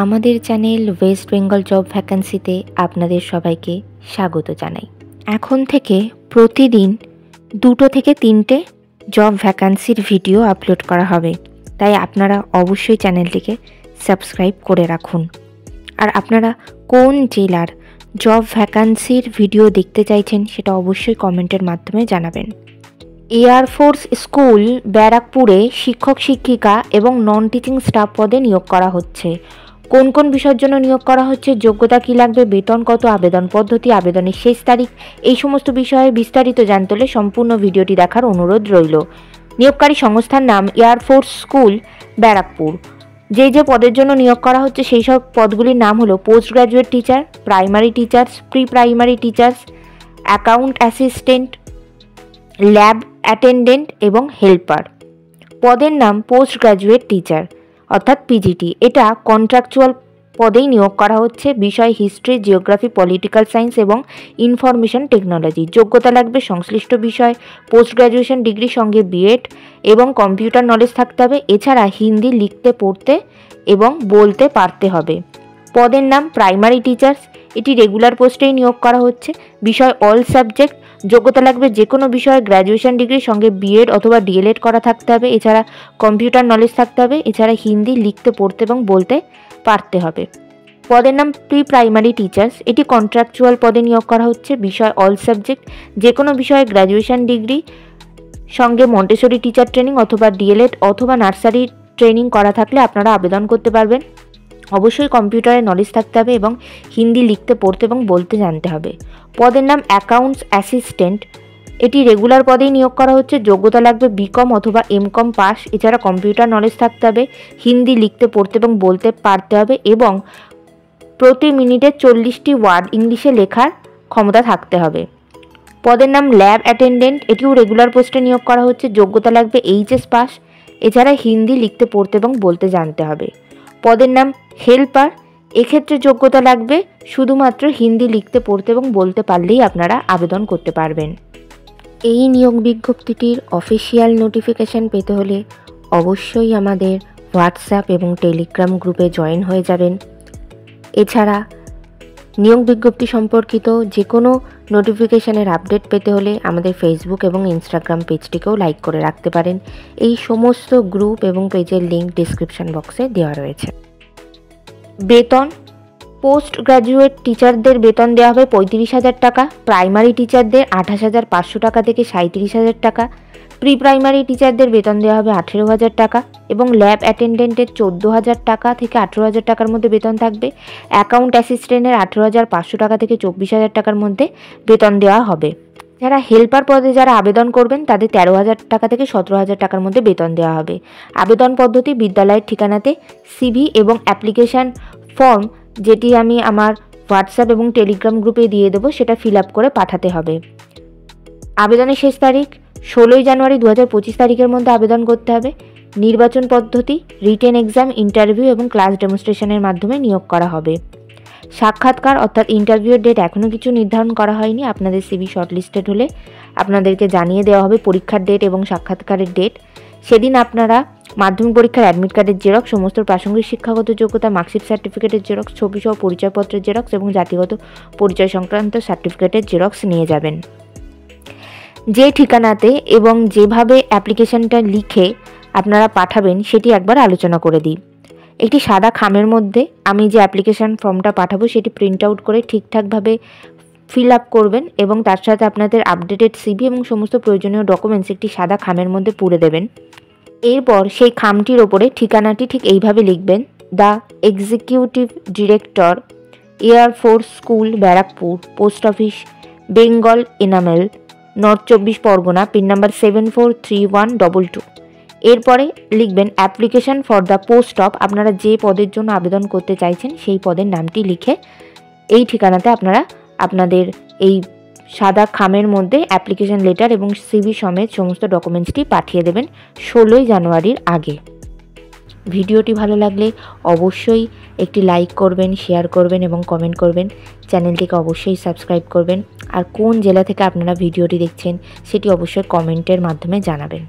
আমাদের channel West Bengal job ভ্যাকান্সিতে আপনাদের সবাইকে স্বাগত জানাই। এখন থেকে প্রতিদিন 2 থেকে 3টে জব ভ্যাকান্সির ভিডিও আপলোড করা হবে, তাই আপনারা অবশ্যই চ্যানেলটিকে সাবস্ক্রাইব করে রাখুন। আর আপনারা কোন জেলার জব ভ্যাকান্সির ভিডিও দেখতে চাইছেন সেটা অবশ্যই কমেন্টের মাধ্যমে জানাবেন। এয়ারফোর্স স্কুল ব্যারাকপুরে শিক্ষক শিক্ষিকা এবং নন টিচিং স্টাফ পদে নিয়োগ করা হচ্ছে। কোন কোন বিষয়ের জন্য নিয়োগ করা হচ্ছে, যোগ্যতা কী লাগবে, বেতন কত, আবেদন পদ্ধতি, আবেদনের শেষ তারিখ, এই সমস্ত বিষয়ে বিস্তারিত জানতে হলে সম্পূর্ণ ভিডিওটি দেখার অনুরোধ রইল। নিয়োগকারী সংস্থার নাম এয়ারফোর্স স্কুল ব্যারাকপুর। যে পদের জন্য নিয়োগ করা হচ্ছে সেই সব পদগুলির নাম হলো post graduate teacher, primary teachers, pre primary teachers, account assistant, lab attendant এবং হেল্পার। পদের নাম পোস্ট গ্র্যাজুয়েট টিচার অর্থাৎ পিজিটি। এটা কন্ট্রাকচুয়াল পদেই নিয়োগ করা হচ্ছে। বিষয় হিস্ট্রি, জিওগ্রাফি, পলিটিক্যাল সায়েন্স এবং ইনফরমেশন টেকনোলজি। যোগ্যতা লাগবে সংশ্লিষ্ট বিষয় পোস্ট গ্র্যাজুয়েশন ডিগ্রির সঙ্গে বিএড এবং কম্পিউটার নলেজ থাকতে হবে। এছাড়া হিন্দি লিখতে, পড়তে এবং বলতে পারতে হবে। পদের নাম প্রাইমারি টিচার্স। এটি রেগুলার পোস্টেই নিয়োগ করা হচ্ছে। বিষয় অল সাবজেক্ট। যোগ্যতা লাগবে যে কোনো বিষয়ে গ্র্যাজুয়েশন ডিগ্রির সঙ্গে বিএড অথবা ডিএলএড করা থাকতে হবে। এছাড়া কম্পিউটার নলেজ থাকতে হবে। এছাড়া হিন্দি লিখতে, পড়তে এবং বলতে পারতে হবে। পদের নাম প্রি প্রাইমারি টিচার্স। এটি কন্ট্রাকচুয়াল পদে নিয়োগ করা হচ্ছে। বিষয় অল সাবজেক্ট। যে কোনো বিষয়ে গ্র্যাজুয়েশন ডিগ্রি সঙ্গে মন্টেসরি টিচার ট্রেনিং অথবা ডিএলএড অথবা নার্সারি ট্রেনিং করা থাকলে আপনারা আবেদন করতে পারবেন। অবশ্যই কম্পিউটারের নলেজ থাকতে হবে এবং হিন্দি লিখতে, পড়তে এবং বলতে জানতে হবে। পদের নাম অ্যাকাউন্টস অ্যাসিস্ট্যান্ট। এটি রেগুলার পদেই নিয়োগ করা হচ্ছে। যোগ্যতা লাগবে বিকম অথবা এমকম পাস। এছাড়া কম্পিউটার নলেজ থাকতে হবে, হিন্দি লিখতে, পড়তে এবং বলতে পারতে হবে এবং প্রতি মিনিটে 40টি ওয়ার্ড ইংলিশে লেখার ক্ষমতা থাকতে হবে। পদের নাম ল্যাব অ্যাটেন্ডেন্ট। এটিও রেগুলার পোস্টে নিয়োগ করা হচ্ছে। যোগ্যতা লাগবে এইচএস পাস। এছাড়া হিন্দি লিখতে, পড়তে এবং বলতে জানতে হবে। পদের নাম হেল্পার। এক্ষেত্রে যোগ্যতা লাগবে শুধুমাত্র হিন্দি লিখতে, পড়তে এবং বলতে পারলেই আপনারা আবেদন করতে পারবেন। এই নিয়োগ বিজ্ঞপ্তিটির অফিসিয়াল নোটিফিকেশান পেতে হলে অবশ্যই আমাদের হোয়াটসঅ্যাপ এবং টেলিগ্রাম গ্রুপে জয়েন হয়ে যাবেন। এছাড়া নিয়োগ বিজ্ঞপ্তি সম্পর্কিত যে কোনো নোটিফিকেশানের আপডেট পেতে হলে আমাদের ফেসবুক এবং ইনস্টাগ্রাম পেজটিকেও লাইক করে রাখতে পারেন। এই সমস্ত গ্রুপ এবং পেজের লিঙ্ক ডিসক্রিপশন বক্সে দেওয়া রয়েছে। বেতন, পোস্ট গ্র্যাজুয়েট টিচারদের বেতন দেওয়া হবে 35,000 টাকা, প্রাইমারি টিচারদের 28,500 টাকা থেকে 37,000 টাকা, প্রি প্রাইমারি টিচারদের বেতন দেওয়া হবে 18,000 টাকা এবং ল্যাব অ্যাটেন্ডেন্টের 14,000 টাকা থেকে 18,000 টাকার মধ্যে বেতন থাকবে। অ্যাকাউন্ট অ্যাসিস্ট্যান্টের 18,500 টাকা থেকে 24,000 টাকার মধ্যে বেতন দেওয়া হবে। যারা হেল্পার পদে যারা আবেদন করবেন তাদের 13,000 টাকা থেকে 17,000 টাকার মধ্যে বেতন দেওয়া হবে। আবেদন পদ্ধতি বিদ্যালয়ের ঠিকানাতে সিভি এবং অ্যাপ্লিকেশান ফর্ম, যেটি আমি আমার হোয়াটসঅ্যাপ এবং টেলিগ্রাম গ্রুপে দিয়ে দেবো, সেটা ফিল আপ করে পাঠাতে হবে। আবেদনের শেষ তারিখ 16 জানুয়ারি 2025 তারিখের মধ্যে আবেদন করতে হবে। নির্বাচন পদ্ধতি রিটেন এক্সাম, ইন্টারভিউ এবং ক্লাস ডেমনস্ট্রেশনের মাধ্যমে নিয়োগ করা হবে। সাক্ষাৎকার অর্থাৎ ইন্টারভিউয়ের ডেট এখনও কিছু নির্ধারণ করা হয়নি। আপনাদের সিভি শর্টলিস্টেড হলে আপনাদেরকে জানিয়ে দেওয়া হবে পরীক্ষার ডেট এবং সাক্ষাৎকারের ডেট। সেদিন আপনারা মাধ্যমিক পরীক্ষার অ্যাডমিট কার্ডের জেরক্স, সমস্ত প্রাসঙ্গিক শিক্ষাগত যোগ্যতা, মার্কশিট সার্টিফিকেটের জেরক্স, ছবিসহ পরিচয়পত্রের জেরক্স এবং জাতিগত পরিচয় সংক্রান্ত সার্টিফিকেটের জেরক্স নিয়ে যাবেন। যে ঠিকানাতে এবং যেভাবে অ্যাপ্লিকেশনটা লিখে আপনারা পাঠাবেন সেটি একবার আলোচনা করে দিই। একটি সাদা খামের মধ্যে আমি যে অ্যাপ্লিকেশন ফর্মটা পাঠাবো সেটি প্রিন্ট আউট করে ঠিকঠাকভাবে ফিল আপ করবেন এবং তার সাথে আপনাদের আপডেটেড সিভি এবং সমস্ত প্রয়োজনীয় ডকুমেন্টস একটি সাদা খামের মধ্যে পুরে দেবেন। এরপর সেই খামটির ওপরে ঠিকানাটি ঠিক এইভাবে লিখবেন: the executive director, air force school Barrackpore, post office Bengal enamel, north 24 Pargana, pin number 743122। এরপরে লিখবেন application for the post of. আপনারা যে পদের জন্য আবেদন করতে চাইছেন সেই পদের নামটি লিখে এই ঠিকানাতে আপনারা আপনাদের এই সাদা খামের মধ্যে অ্যাপ্লিকেশন লেটার এবং সিভি সমেত সমস্ত ডকুমেন্টসটি পাঠিয়ে দেবেন 16 জানুয়ারির আগে। ভিডিওটি ভালো লাগলে অবশ্যই একটি লাইক করবেন, শেয়ার করবেন এবং কমেন্ট করবেন। চ্যানেলটিকে অবশ্যই সাবস্ক্রাইব করবেন। আর কোন জেলা থেকে আপনারা ভিডিওটি দেখছেন সেটি অবশ্যই কমেন্টের মাধ্যমে জানাবেন।